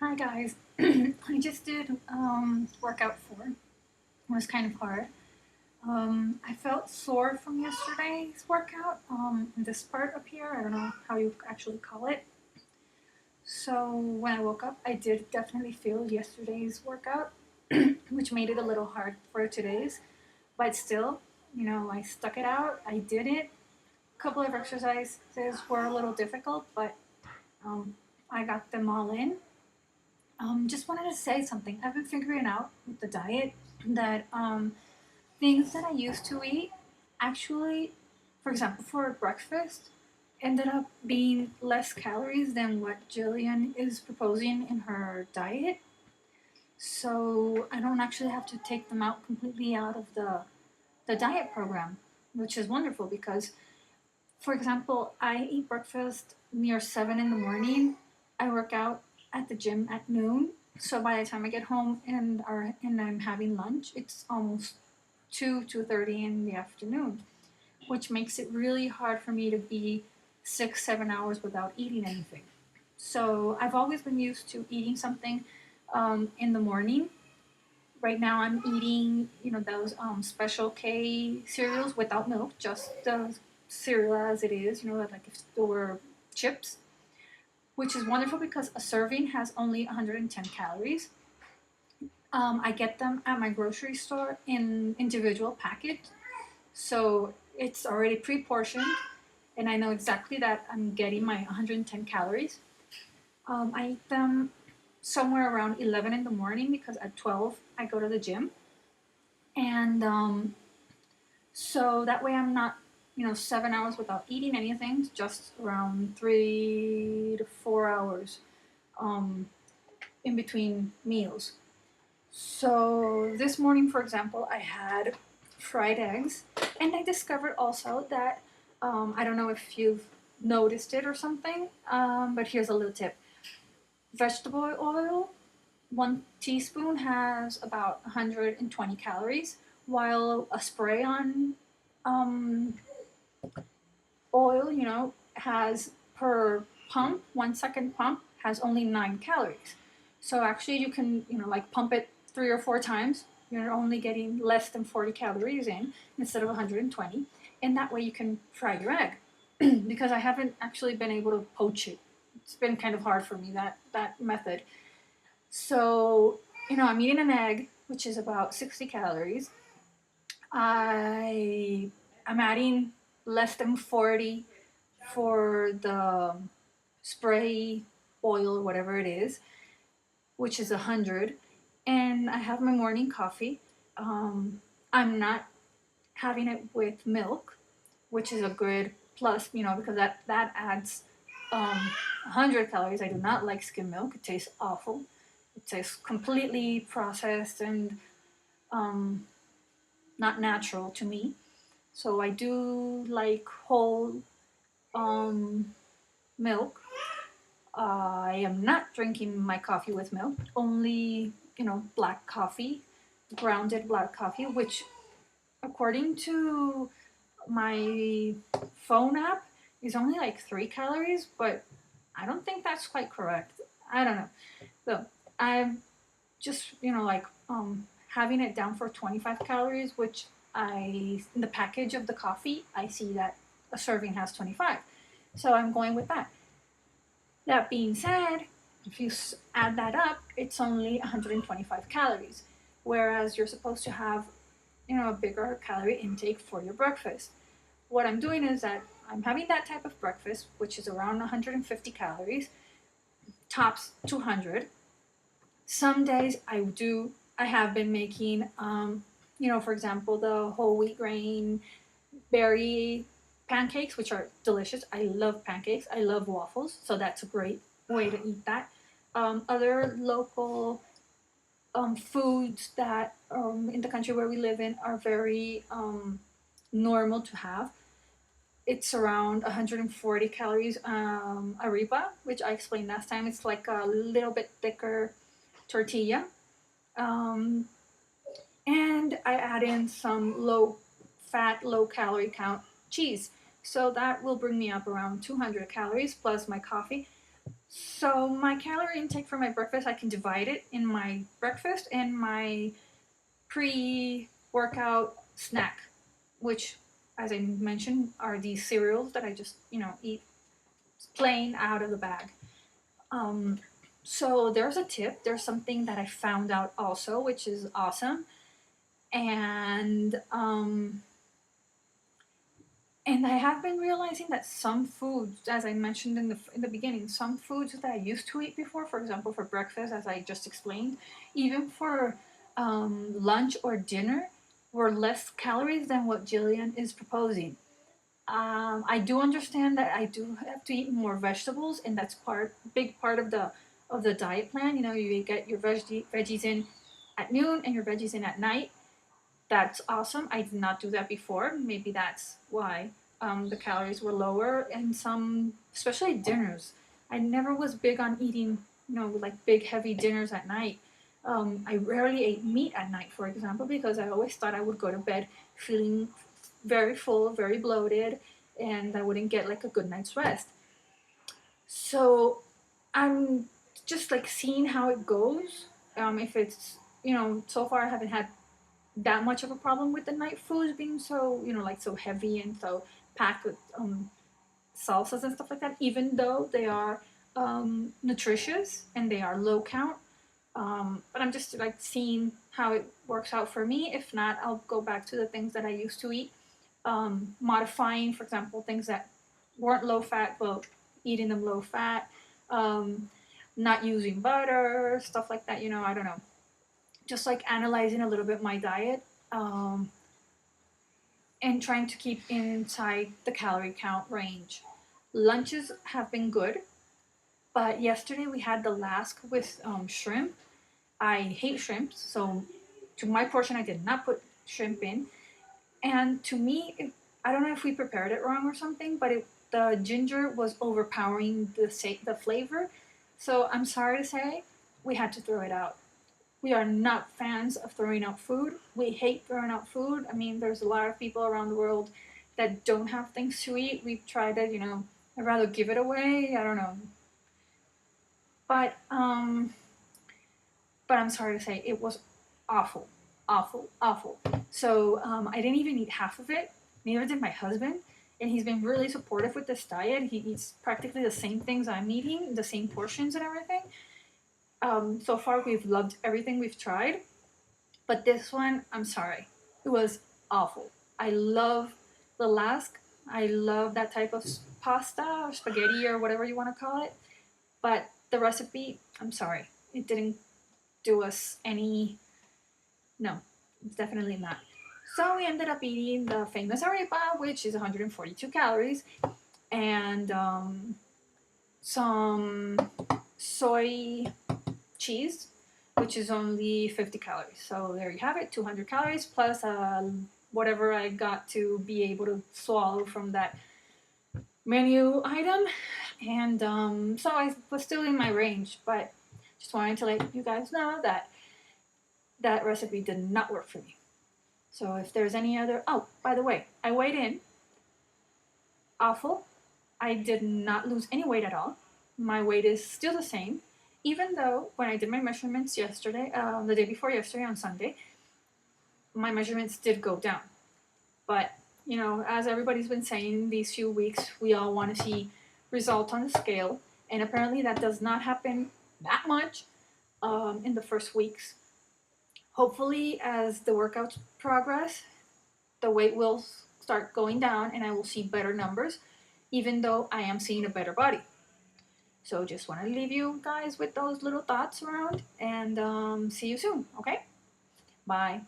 Hi guys. I just did workout 4. It was kind of hard. I felt sore from yesterday's workout. In this part up here, I don't know how you actually call it. So when I woke up, I did definitely feel yesterday's workout, which made it a little hard for today's. But still, I stuck it out. I did it. A couple of exercises were a little difficult, but um, I got them all in. Just wanted to say something. I've been figuring out with the diet that things that I used to eat actually, for example, for breakfast, ended up being less calories than what Jillian is proposing in her diet. So I don't actually have to take them out completely out of the diet program, which is wonderful because, for example, I eat breakfast near 7 in the morning. I work out at the gym at noon. So by the time I get home and I'm having lunch, it's almost 2:30 in the afternoon, which makes it really hard for me to be 6 7 hours without eating anything. So I've always been used to eating something in the morning. Right now I'm eating, those Special K cereals without milk, just the cereal as it is, like if there were chips, which is wonderful because a serving has only 110 calories. I get them at my grocery store in individual package, so it's already pre-portioned, and I know exactly that I'm getting my 110 calories. I eat them somewhere around 11 in the morning because at 12 I go to the gym, and so that way I'm not 7 hours without eating anything, just around 3 to 4 hours um, in between meals. So this morning, for example, I had fried eggs, and I discovered also that I don't know if you've noticed it or something, but here's a little tip. Vegetable oil, 1 teaspoon has about 120 calories, while a spray on um, oil, has per pump, 1 second pump has only 9 calories. So actually, you can, like pump it 3 or 4 times. You're only getting less than 40 calories in instead of 120. And that way you can fry your egg. Because I haven't actually been able to poach it. It's been kind of hard for me, that method. So, I'm eating an egg, which is about 60 calories. I'm adding less than 40 for the spray oil, whatever it is, which is 100. And I have my morning coffee. I'm not having it with milk, which is a good plus, because that adds 100 calories. I do not like skim milk. It tastes awful. It tastes completely processed and um, not natural to me. So I do like whole milk. I am not drinking my coffee with milk, only, black coffee, grounded black coffee, which, according to my phone app, is only like 3 calories, but I don't think that's quite correct. I don't know. So I'm just, having it down for 25 calories, which in the package of the coffee, I see that a serving has 25. So I'm going with that. That being said, if you add that up, it's only 125 calories, whereas you're supposed to have, a bigger calorie intake for your breakfast. What I'm doing is that I'm having that type of breakfast, which is around 150 calories, tops 200. Some days I have been making, for example, the whole wheat grain berry pancakes, which are delicious. I love pancakes. I love waffles, so that's a great way to eat that. Other local foods that in the country where we live in are very normal to have. It's around 140 calories arriba, which I explained last time. It's like a little bit thicker tortilla. Um, and I add in some low fat, low calorie count cheese. So that will bring me up around 200 calories plus my coffee. So my calorie intake for my breakfast, I can divide it in my breakfast and my pre-workout snack, which, as I mentioned, are these cereals that I just eat plain out of the bag. Um, so there's a tip. There's something that I found out also, which is awesome, and and I have been realizing that some foods, as I mentioned in the beginning, some foods that I used to eat before, for example, for breakfast, as I just explained, even for lunch or dinner, were less calories than what Jillian is proposing. I do understand that I do have to eat more vegetables, and that's big part of the diet plan. You know, you get your veggies in at noon and your veggies in at night. That's awesome. I did not do that before. Maybe that's why the calories were lower, and some, especially dinners. I never was big on eating, like big heavy dinners at night. I rarely ate meat at night, for example, because I always thought I would go to bed feeling very full, very bloated, and I wouldn't get like a good night's rest. So I'm just like seeing how it goes. If it's, so far I haven't had that much of a problem with the night foods being so, like so heavy and so packed with salsas and stuff like that, even though they are nutritious and they are low count. But I'm just like seeing how it works out for me. If not, I'll go back to the things that I used to eat, modifying, for example, things that weren't low fat, but eating them low fat, um, not using butter, stuff like that. I don't know. Just like analyzing a little bit my diet, um, and trying to keep inside the calorie count range. Lunches have been good, but yesterday we had the lask with shrimp. I hate shrimp, so to my portion, I did not put shrimp in. And to me, I don't know if we prepared it wrong or something, but the ginger was overpowering the flavor. So I'm sorry to say, we had to throw it out. We are not fans of throwing out food. We hate throwing out food. I mean, there's a lot of people around the world that don't have things to eat. We've tried to, I'd rather give it away. I don't know. But but I'm sorry to say, it was awful, awful, awful. So I didn't even eat half of it. Neither did my husband. And he's been really supportive with this diet. He eats practically the same things I'm eating, the same portions and everything. So far, we've loved everything we've tried. But this one, I'm sorry. It was awful. I love the lask. I love that type of pasta or spaghetti or whatever you want to call it. But the recipe, I'm sorry. It didn't do us any. No, it's definitely not. So we ended up eating the famous arepa, which is 142 calories, and some soy cheese, which is only 50 calories. So there you have it, 200 calories plus whatever I got to be able to swallow from that menu item. And so I was still in my range, but just wanted to let you guys know that that recipe did not work for me. So if there's any other, oh, by the way, I weighed in. Awful. I did not lose any weight at all. My weight is still the same, even though when I did my measurements yesterday, the day before yesterday on Sunday, my measurements did go down. But, as everybody's been saying these few weeks, we all want to see results on the scale. And apparently that does not happen that much in the first weeks. Hopefully, as the workouts progress, the weight will start going down and I will see better numbers, even though I am seeing a better body. So just want to leave you guys with those little thoughts around and see you soon, okay? Bye.